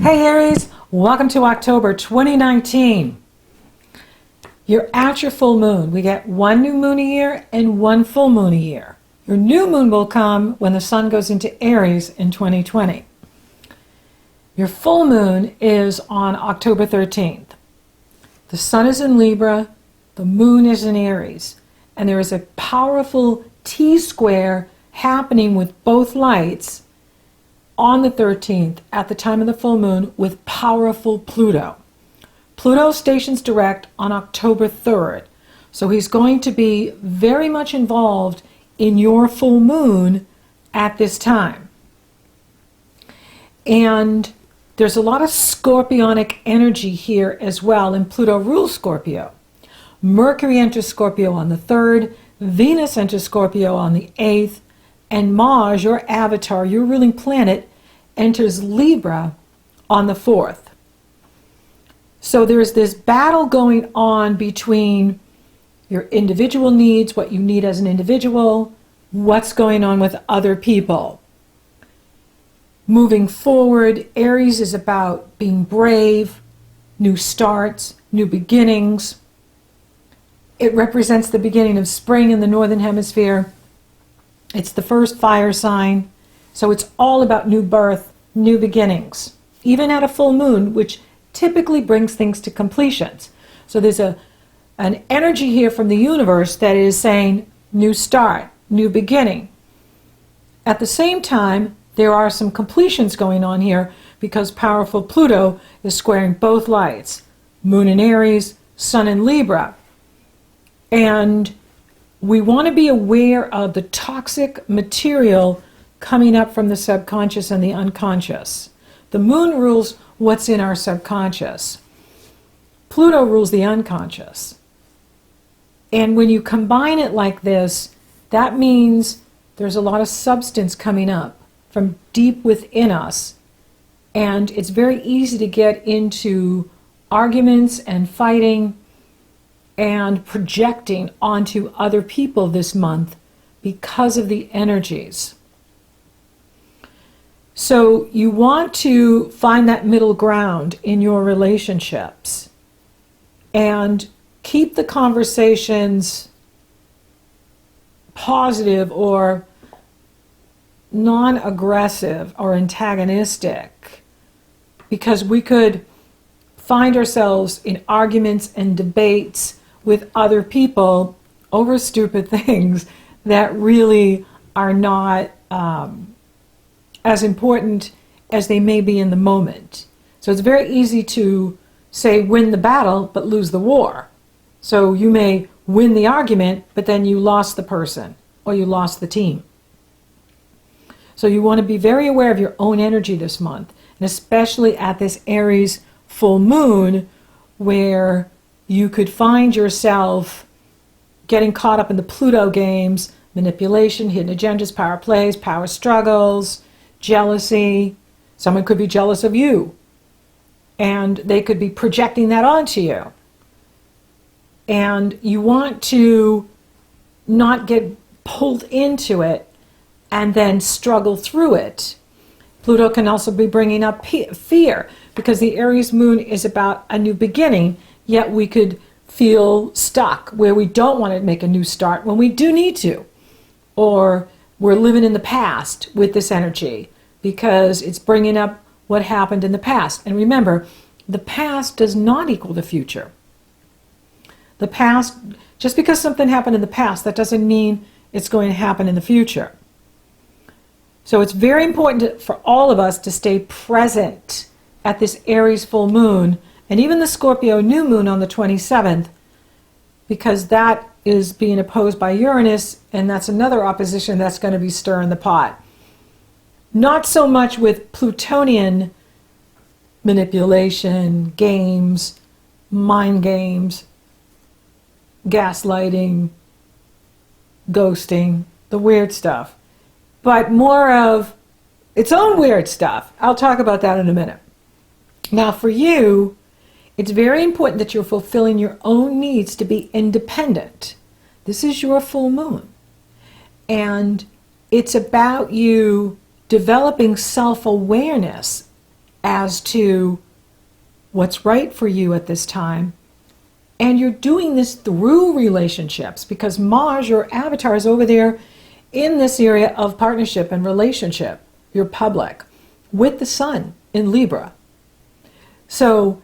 Hey Aries, welcome to October 2019. You're at your full moon. We get one new moon a year and one full moon a year. Your new moon will come when the sun goes into Aries in 2020. Your full moon is on October 13th. The sun is in Libra, the moon is in Aries, and there is a powerful T-square happening with both lights on the 13th at the time of the full moon with powerful Pluto. Pluto stations direct on October 3rd, so he's going to be very much involved in your full moon at this time. And there's a lot of scorpionic energy here as well, and Pluto rules Scorpio. Mercury enters Scorpio on the 3rd, Venus enters Scorpio on the 8th, and Mars, your avatar, your ruling planet, enters Libra on the 4th. So there's this battle going on between your individual needs, what you need as an individual, what's going on with other people. Moving forward, Aries is about being brave, new starts, new beginnings. It represents the beginning of spring in the Northern Hemisphere. It's the first fire sign, so it's all about new birth, new beginnings, even at a full moon, which typically brings things to completions. So there's an energy here from the universe that is saying new start, new beginning. At the same time, there are some completions going on here because powerful Pluto is squaring both lights, moon in Aries, sun in Libra. And we want to be aware of the toxic material coming up from the subconscious and the unconscious. The moon rules what's in our subconscious. Pluto rules the unconscious. And when you combine it like this, that means there's a lot of substance coming up from deep within us. And it's very easy to get into arguments and fighting and projecting onto other people this month because of the energies. So you want to find that middle ground in your relationships and keep the conversations positive or non-aggressive or antagonistic, because we could find ourselves in arguments and debates with other people over stupid things that really are not as important as they may be in the moment. So it's very easy to say win the battle but lose the war. So you may win the argument, but then you lost the person or you lost the team. So you want to be very aware of your own energy this month, and especially at this Aries full moon, where you could find yourself getting caught up in the Pluto games, manipulation, hidden agendas, power plays, power struggles, jealousy. Someone could be jealous of you, and they could be projecting that onto you. And you want to not get pulled into it and then struggle through it. Pluto can also be bringing up fear, because the Aries moon is about a new beginning, yet we could feel stuck where we don't want to make a new start when we do need to. Or we're living in the past with this energy because it's bringing up what happened in the past. And remember, the past does not equal the future. The past, just because something happened in the past, that doesn't mean it's going to happen in the future. So it's very important for all of us to stay present at this Aries full moon and even the Scorpio new moon on the 27th, because that is being opposed by Uranus, and that's another opposition that's going to be stirring the pot. Not so much with Plutonian manipulation, games, mind games, gaslighting, ghosting, the weird stuff, but more of its own weird stuff. I'll talk about that in a minute. Now for you, it's very important that you're fulfilling your own needs to be independent. This is your full moon. And it's about you developing self-awareness as to what's right for you at this time. And you're doing this through relationships because Mars, your avatar, is over there in this area of partnership and relationship. You're public with the sun in Libra. So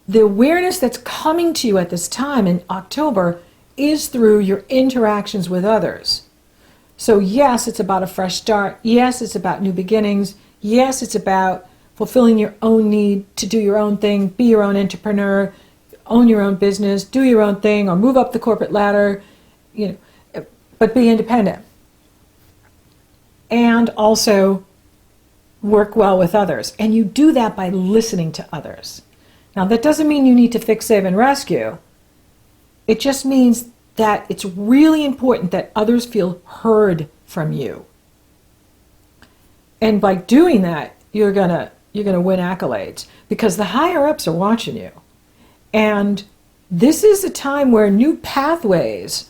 the awareness that's coming to you at this time in October is through your interactions with others. So yes, it's about a fresh start. Yes, it's about new beginnings. Yes, it's about fulfilling your own need to do your own thing, be your own entrepreneur, own your own business, do your own thing, or move up the corporate ladder, but be independent. And also work well with others. And you do that by listening to others. Now, that doesn't mean you need to fix, save, and rescue. It just means that it's really important that others feel heard from you. And by doing that, you're gonna win accolades because the higher ups are watching you. And this is a time where new pathways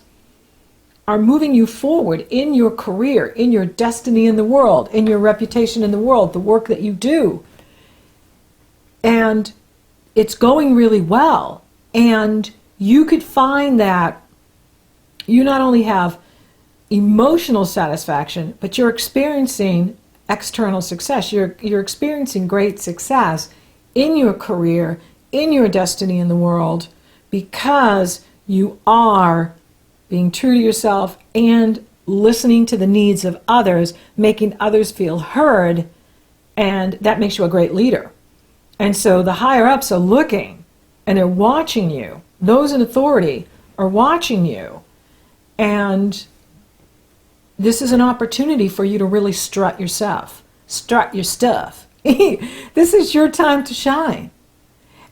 are moving you forward in your career, in your destiny in the world, in your reputation in the world, the work that you do. And it's going really well. And you could find that you not only have emotional satisfaction, but you're experiencing external success. You're experiencing great success in your career, in your destiny in the world, because you are being true to yourself and listening to the needs of others, making others feel heard, and that makes you a great leader. And so the higher ups are looking and they're watching you. Those in authority are watching you. And this is an opportunity for you to really strut yourself, strut your stuff. This is your time to shine.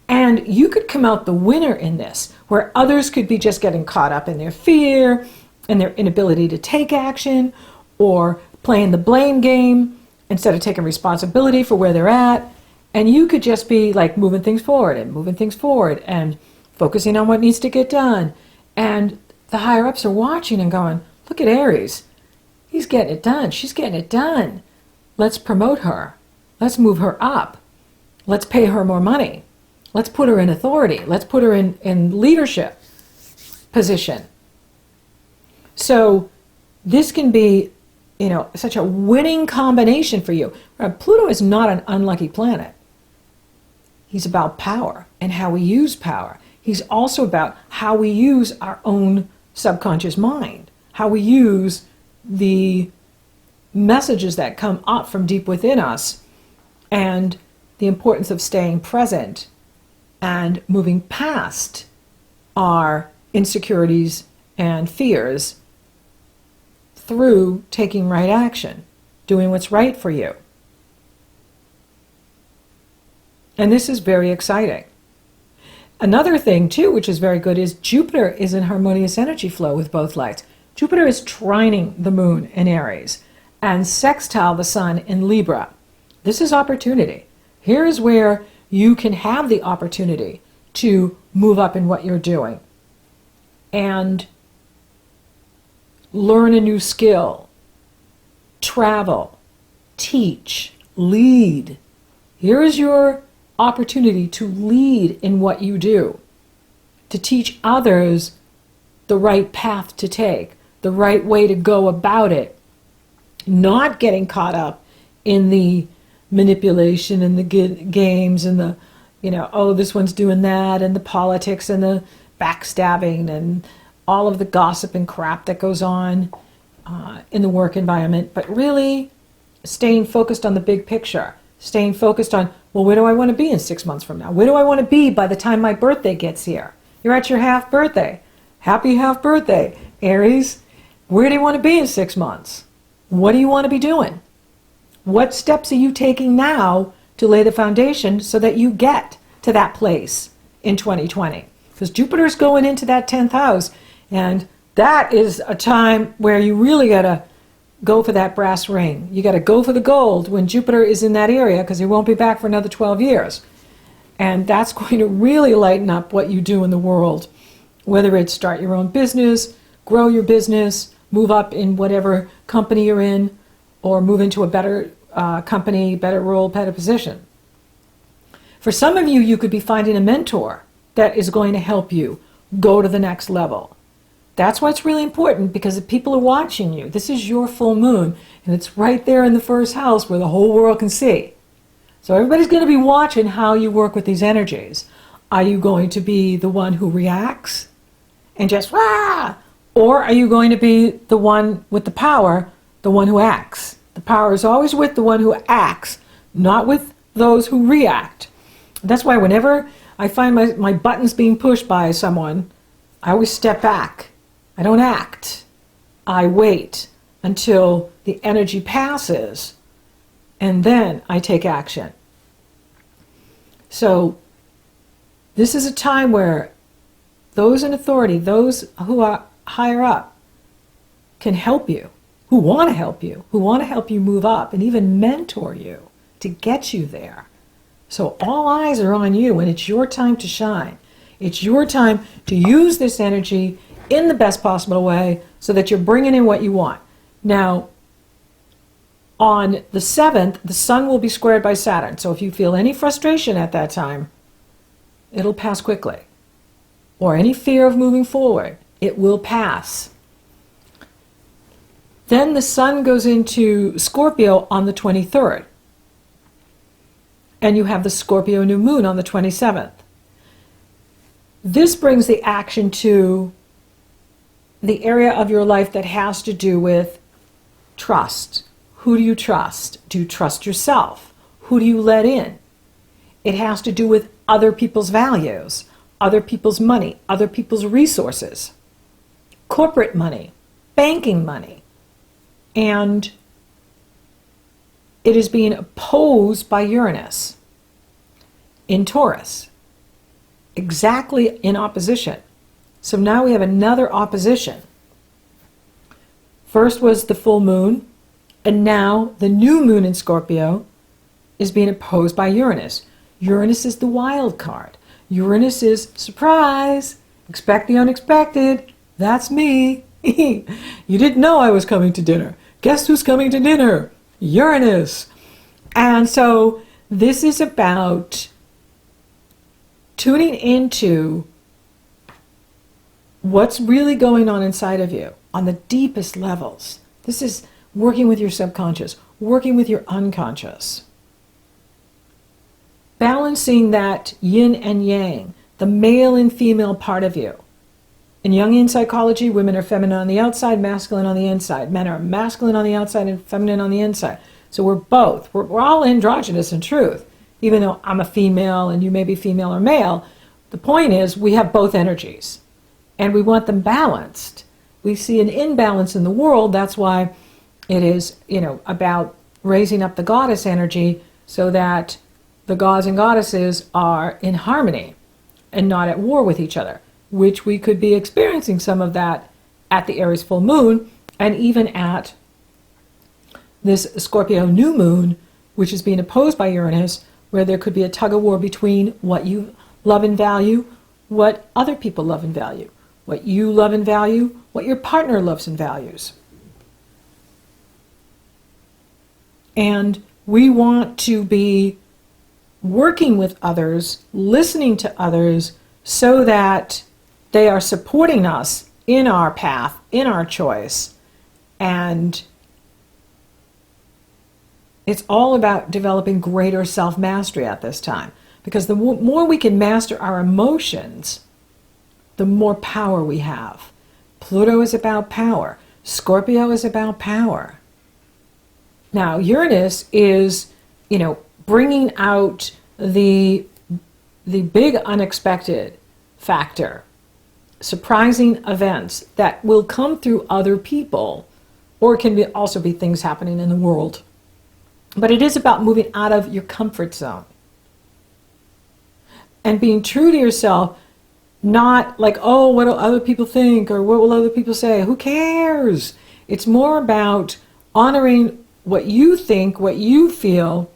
And you could come out the winner in this, where others could be just getting caught up in their fear and their inability to take action, or playing the blame game instead of taking responsibility for where they're at. And you could just be like moving things forward and focusing on what needs to get done. And the higher ups are watching and going, look at Aries. He's getting it done. She's getting it done. Let's promote her. Let's move her up. Let's pay her more money. Let's put her in authority. Let's put her in leadership position. So this can be, such a winning combination for you. Pluto is not an unlucky planet. He's about power and how we use power. He's also about how we use our own subconscious mind, how we use the messages that come up from deep within us, and the importance of staying present and moving past our insecurities and fears through taking right action, doing what's right for you. And this is very exciting. Another thing, too, which is very good, is Jupiter is in harmonious energy flow with both lights. Jupiter is trining the moon in Aries and sextile the sun in Libra. This is opportunity. Here is where you can have the opportunity to move up in what you're doing and learn a new skill, travel, teach, lead. Here is your opportunity to lead in what you do, to teach others the right path to take, the right way to go about it, not getting caught up in the manipulation and the games and the, this one's doing that, and the politics and the backstabbing and all of the gossip and crap that goes on in the work environment, but really staying focused on the big picture, staying focused on, well, where do I want to be in 6 months from now? Where do I want to be by the time my birthday gets here? You're at your half birthday. Happy half birthday, Aries. Where do you want to be in 6 months? What do you want to be doing? What steps are you taking now to lay the foundation so that you get to that place in 2020? Because Jupiter's going into that 10th house, and that is a time where you really got to go for that brass ring. You got to go for the gold when Jupiter is in that area, because he won't be back for another 12 years. And that's going to really lighten up what you do in the world, whether it's start your own business, grow your business, move up in whatever company you're in, or move into a better company, better role, better position. For some of you, you could be finding a mentor that is going to help you go to the next level. That's why it's really important, because if people are watching you, this is your full moon, and it's right there in the first house where the whole world can see. So everybody's going to be watching how you work with these energies. Are you going to be the one who reacts and just, rah? Or are you going to be the one with the power, the one who acts? The power is always with the one who acts, not with those who react. That's why whenever I find my buttons being pushed by someone, I always step back. I don't act. I wait until the energy passes, and then I take action. So this is a time where those in authority, those who are higher up, can help you, who want to help you, who want to help you move up and even mentor you to get you there. So all eyes are on you, and it's your time to shine. It's your time to use this energy in the best possible way so that you're bringing in what you want. Now, on the 7th, the sun will be squared by Saturn. So if you feel any frustration at that time, it'll pass quickly. Or any fear of moving forward, it will pass. Then the sun goes into Scorpio on the 23rd. And you have the Scorpio new moon on the 27th. This brings the action to the area of your life that has to do with trust. Who do you trust? Do you trust yourself? Who do you let in? It has to do with other people's values, other people's money, other people's resources, corporate money, banking money. And it is being opposed by Uranus in Taurus, exactly in opposition. So now we have another opposition. First was the full moon, and now the new moon in Scorpio is being opposed by Uranus. Uranus is the wild card. Uranus is surprise, expect the unexpected. That's me. You didn't know I was coming to dinner. Guess who's coming to dinner? Uranus. And so this is about tuning into what's really going on inside of you on the deepest levels. This is working with your subconscious, working with your unconscious. Balancing that yin and yang, the male and female part of you. In Jungian psychology, women are feminine on the outside, masculine on the inside. Men are masculine on the outside and feminine on the inside. So we're both. We're all androgynous in truth. Even though I'm a female and you may be female or male, the point is we have both energies. And we want them balanced. We see an imbalance in the world. That's why it is, about raising up the goddess energy so that the gods and goddesses are in harmony and not at war with each other, which we could be experiencing some of that at the Aries full moon and even at this Scorpio new moon, which is being opposed by Uranus, where there could be a tug of war between what you love and value, what other people love and value, what you love and value, what your partner loves and values. And we want to be working with others, listening to others, so that they are supporting us in our path, in our choice. And it's all about developing greater self-mastery at this time. Because the more we can master our emotions, the more power we have. Pluto is about power. Scorpio is about power. Now, Uranus is, bringing out the big unexpected factor, surprising events that will come through other people, or it can also be things happening in the world. But it is about moving out of your comfort zone and being true to yourself, not like, oh, what do other people think, or what will other people say? Who cares? It's more about honoring what you think, what you feel,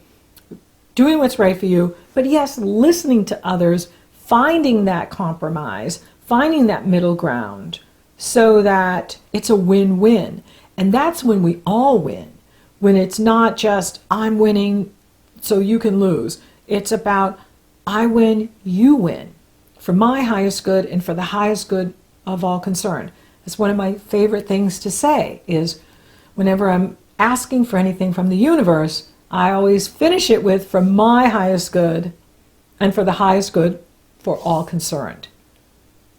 doing what's right for you, but yes, listening to others, finding that compromise, finding that middle ground so that it's a win-win. And that's when we all win. When it's not just, I'm winning so you can lose. It's about, I win, you win, for my highest good and for the highest good of all concerned. It's one of my favorite things to say is whenever I'm asking for anything from the universe, I always finish it with for my highest good and for the highest good for all concerned.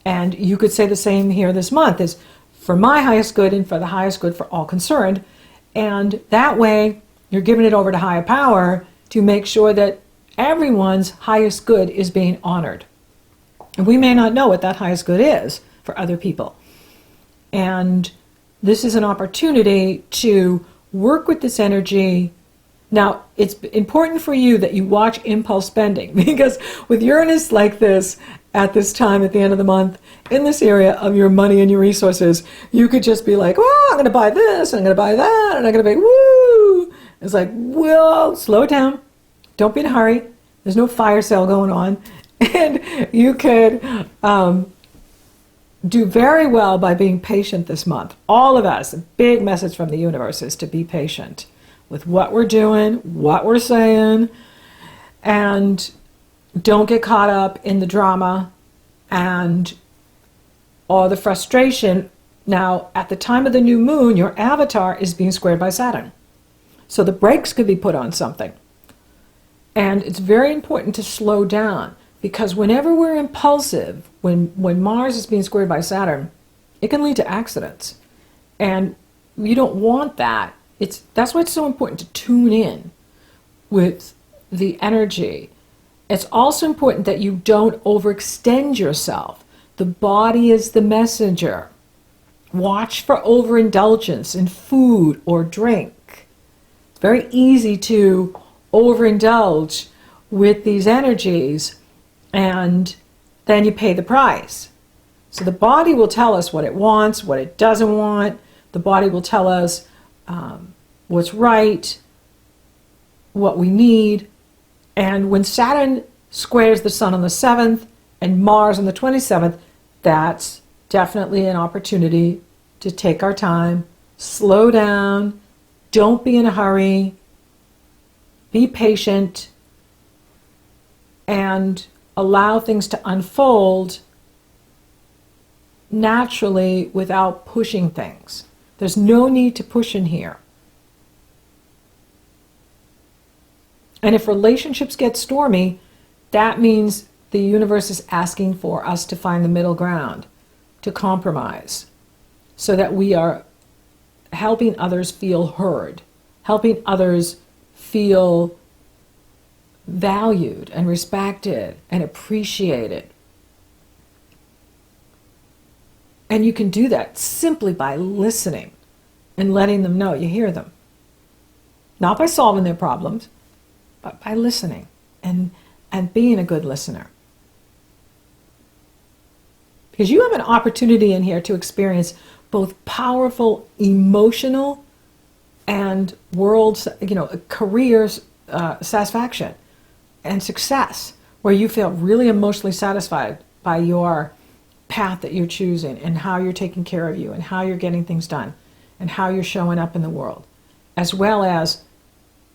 And you could say the same here this month is for my highest good and for the highest good for all concerned. And that way you're giving it over to higher power to make sure that everyone's highest good is being honored. And we may not know what that highest good is for other people. And this is an opportunity to work with this energy. Now, it's important for you that you watch impulse spending, because with Uranus like this at this time at the end of the month, in this area of your money and your resources, you could just be like, oh, I'm going to buy this, I'm going to buy that, and I'm going to buy, woo! It's like, whoa, slow down. Don't be in a hurry. There's no fire sale going on. And you could do very well by being patient this month. All of us, a big message from the universe is to be patient with what we're doing, what we're saying, and don't get caught up in the drama and all the frustration. Now, at the time of the new moon, your avatar is being squared by Saturn. So the brakes could be put on something. And it's very important to slow down, because whenever we're impulsive, when Mars is being squared by Saturn, it can lead to accidents. And you don't want that. That's why it's so important to tune in with the energy. It's also important that you don't overextend yourself. The body is the messenger. Watch for overindulgence in food or drink. It's very easy to overindulge with these energies, and then you pay the price. So the body will tell us what it wants, what it doesn't want. The body will tell us what's right, what we need. And when Saturn squares the Sun on the 7th and Mars on the 27th, that's definitely an opportunity to take our time, slow down, don't be in a hurry, be patient, and allow things to unfold naturally without pushing things. There's no need to push in here. And if relationships get stormy, that means the universe is asking for us to find the middle ground, to compromise, so that we are helping others feel heard, helping others feel valued and respected and appreciated. And you can do that simply by listening and letting them know you hear them. Not by solving their problems, but by listening and being a good listener. Because you have an opportunity in here to experience both powerful emotional and career satisfaction and success, where you feel really emotionally satisfied by your path that you're choosing and how you're taking care of you and how you're getting things done and how you're showing up in the world, as well as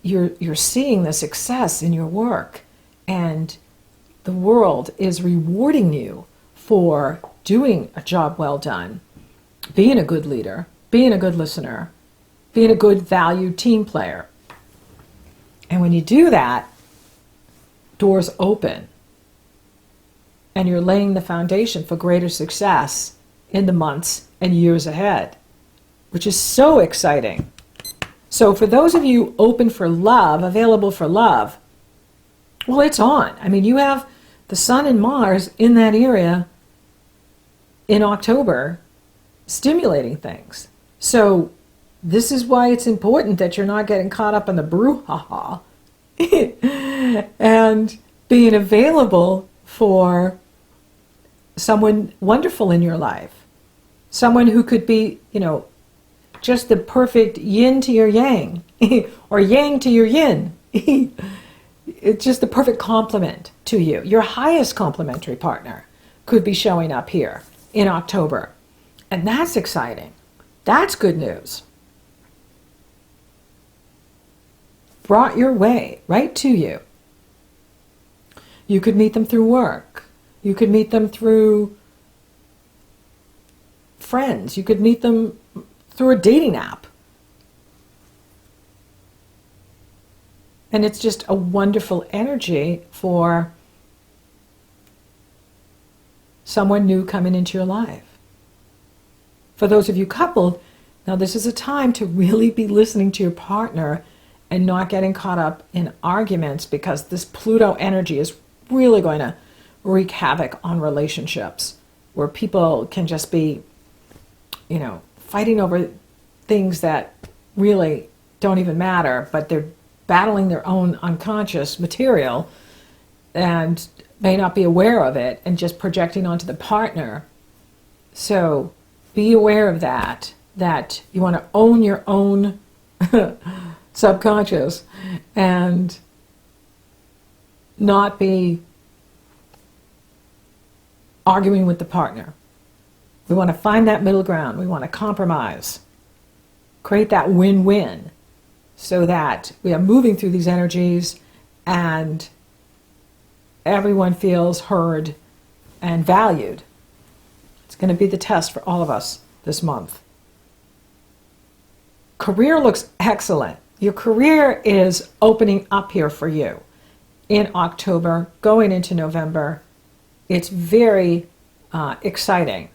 you're seeing the success in your work, and the world is rewarding you for doing a job well done, being a good leader, being a good listener, being a good valued team player. And when you do that, doors open, and you're laying the foundation for greater success in the months and years ahead, which is so exciting. So for those of you open for love, available for love, well, it's on. I mean, you have the Sun and Mars in that area in October stimulating things. So this is why it's important that you're not getting caught up in the brouhaha and being available for someone wonderful in your life. Someone who could be, just the perfect yin to your yang or yang to your yin. It's just the perfect complement to you. Your highest complementary partner could be showing up here in October. And that's exciting. That's good news. Brought your way, right to you. You could meet them through work. You could meet them through friends. You could meet them through a dating app. And it's just a wonderful energy for someone new coming into your life. For those of you coupled, now this is a time to really be listening to your partner and not getting caught up in arguments, because this Pluto energy is really going to wreak havoc on relationships, where people can just be, fighting over things that really don't even matter, but they're battling their own unconscious material and may not be aware of it and just projecting onto the partner. So be aware of that you want to own your own subconscious and not be arguing with the partner. We want to find that middle ground. We want to compromise, create that win-win, so that we are moving through these energies and everyone feels heard and valued. It's going to be the test for all of us this month. Career looks excellent. Your career is opening up here for you in October, going into November. It's very exciting.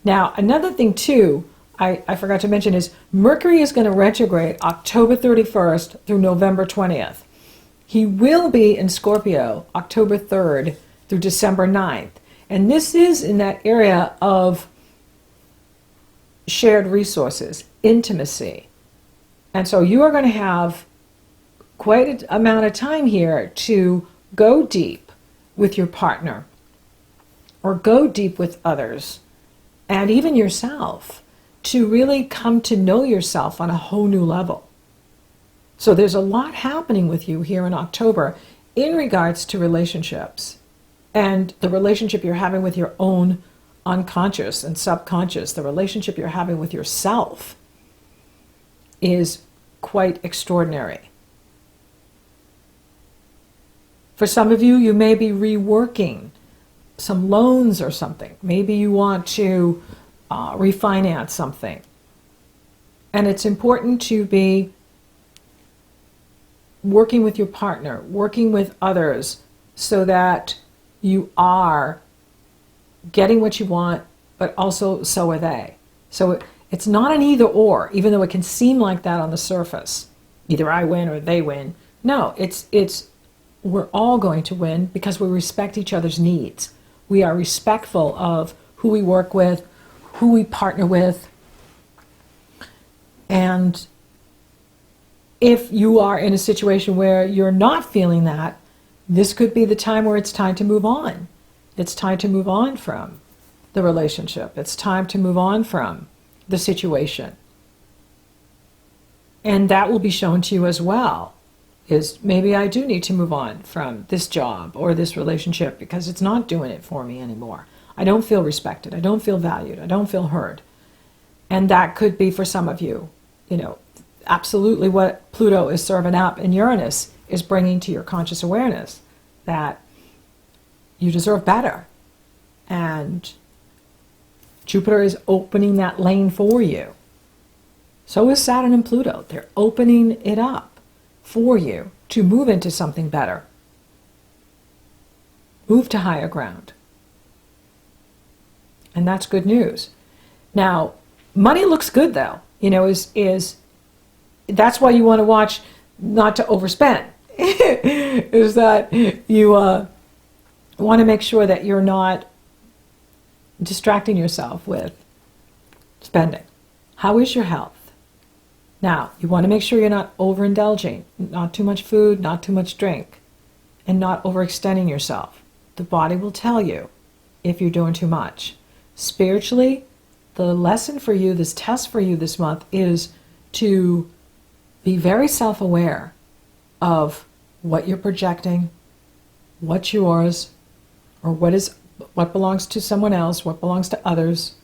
Now, another thing too, I forgot to mention, is Mercury is going to retrograde October 31st through November 20th. He will be in Scorpio October 3rd through December 9th. And this is in that area of shared resources, intimacy. And so you are going to have quite an amount of time here to go deep with your partner, or go deep with others, and even yourself, to really come to know yourself on a whole new level. So there's a lot happening with you here in October in regards to relationships and the relationship you're having with your own unconscious and subconscious. The relationship you're having with yourself is quite extraordinary. For some of you, you may be reworking some loans or something. Maybe you want to refinance something. And it's important to be working with your partner, working with others, so that you are getting what you want, but also so are they. So it's not an either or, even though it can seem like that on the surface. Either I win or they win. No, it's we're all going to win because we respect each other's needs. We are respectful of who we work with, who we partner with. And if you are in a situation where you're not feeling that, this could be the time where it's time to move on. It's time to move on from the relationship. It's time to move on from the situation. And that will be shown to you as well, is maybe I do need to move on from this job or this relationship because it's not doing it for me anymore. I don't feel respected. I don't feel valued. I don't feel heard. And that could be for some of you, absolutely what Pluto is serving up, and Uranus is bringing to your conscious awareness that you deserve better. And Jupiter is opening that lane for you. So is Saturn and Pluto. They're opening it up for you to move into something better. Move to higher ground. And that's good news. Now, money looks good though. That's why you want to watch not to overspend. Is that you want to make sure that you're not distracting yourself with spending. How is your health? Now, you want to make sure you're not overindulging, not too much food, not too much drink, and not overextending yourself. The body will tell you if you're doing too much. Spiritually, the lesson for you, this test for you this month, is to be very self-aware of what you're projecting, what's yours, or what belongs to someone else, what belongs to others.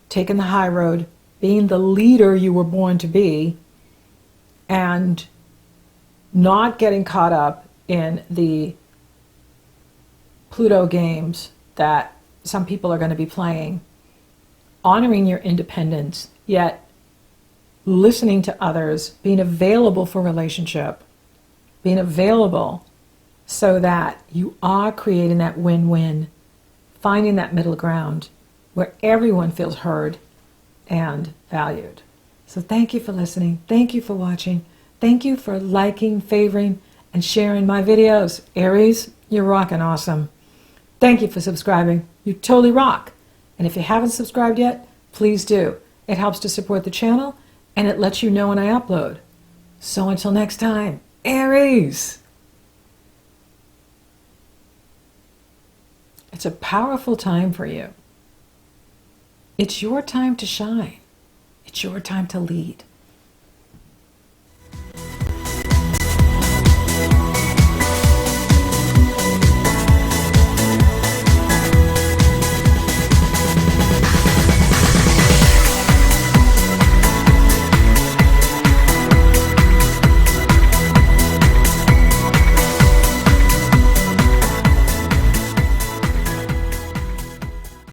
Taking the high road, being the leader you were born to be, and not getting caught up in the Pluto games that some people are going to be playing, honoring your independence, yet listening to others, being available for relationship, being available so that you are creating that win-win, finding that middle ground where everyone feels heard and valued. So thank you for listening. Thank you for watching. Thank you for liking, favoring, and sharing my videos. Aries, you're rocking awesome. Thank you for subscribing. You totally rock. And if you haven't subscribed yet, please do. It helps to support the channel, and it lets you know when I upload. So until next time, Aries. It's a powerful time for you. It's your time to shine. It's your time to lead.